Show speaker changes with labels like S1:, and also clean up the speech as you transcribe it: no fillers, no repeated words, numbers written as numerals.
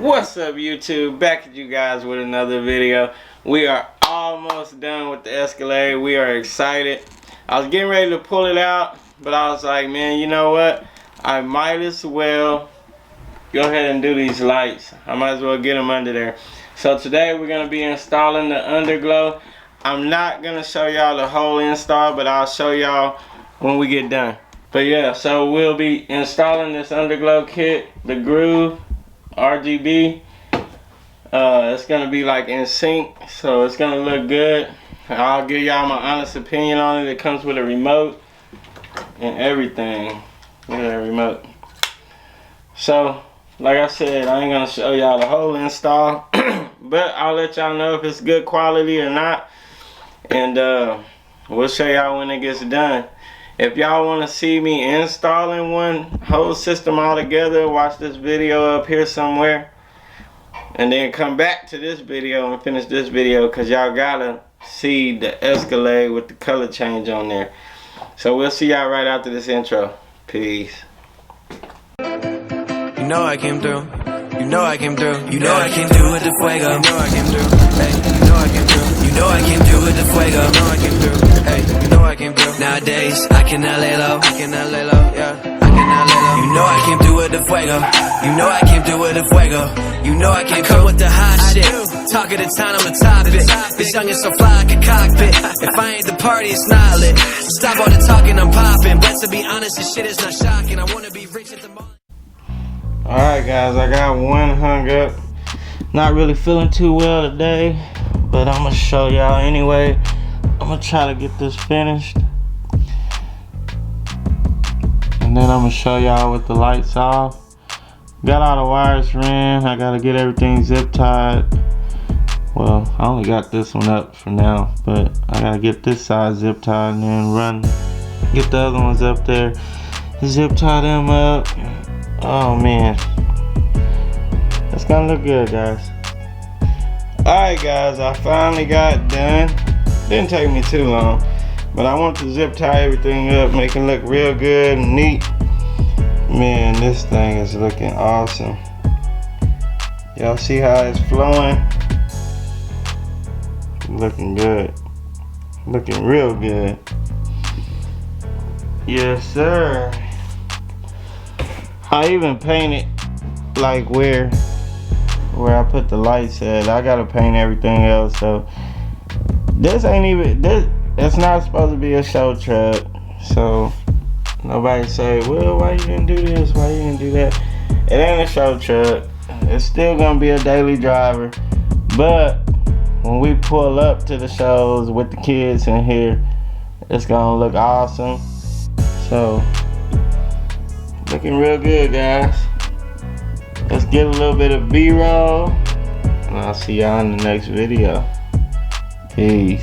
S1: What's up, YouTube? Back at you guys with another video. We are almost done with the Escalade. We are excited. I was getting ready to pull it out, but I was like, man, you know what? I might as well go ahead and do these lights. I might as well get them under there. So today we're going to be installing the Underglow. I'm not going to show y'all the whole install, but I'll show y'all when we get done. But yeah, so we'll be installing this Underglow kit, the Groove RGB. It's gonna be like in sync, so it's gonna look good. I'll give y'all my honest opinion on it. It comes with a remote and everything. Look at that remote. So like I said, I ain't gonna show y'all the whole install, but I'll let y'all know if it's good quality or not, and we'll show y'all when it gets done. If y'all want to see me installing one whole system all together, watch this video up here somewhere, and then come back to this video and finish this video, because y'all gotta see the Escalade with the color change on there. So we'll see y'all right after this intro. Peace.
S2: You know I came through. You know I came through. You know I came through with the fuego. You know I came through. Hey, you know I came through. You know I came through with the fuego. You know I came through. Hey, you know I came through. Nowadays, I cannot lay low. I cannot lay low. Yeah, I cannot lay low. You know I came through with the fuego. You know I came through with the fuego. You know I came through with the hot shit. Talk of the town, I'm a topic. This young is so fly like a cockpit. If I ain't the party, it's not lit. Stop all the talking, I'm popping. But to be honest, this shit is not shocking. I wanna be rich at the moment.
S1: Alright guys, I got one hung up. Not really feeling too well today, but I'm gonna show y'all anyway. I'm gonna try to get this finished, and then I'm gonna show y'all with the lights off. Got all the wires ran. I gotta get everything zip tied. Well, I only got this one up for now, but I gotta get this side zip tied and then get the other ones up there, zip tie them up. Oh man, it's gonna look good, guys. Alright guys, I finally got done. Didn't take me too long, but I want to zip tie everything up, make it look real good and neat. Man, this thing is looking awesome. Y'all see how it's flowing? Looking good. Looking real good. Yes sir. I even painted like where I put the lights at. I gotta paint everything else. So this ain't even this. It's not supposed to be a show truck. So nobody say, well, why you didn't do this? Why you didn't do that? It ain't a show truck. It's still gonna be a daily driver. But when we pull up to the shows with the kids in here, it's gonna look awesome. So looking real good, guys. Let's get a little bit of B-roll, and I'll see y'all in the next video. Peace.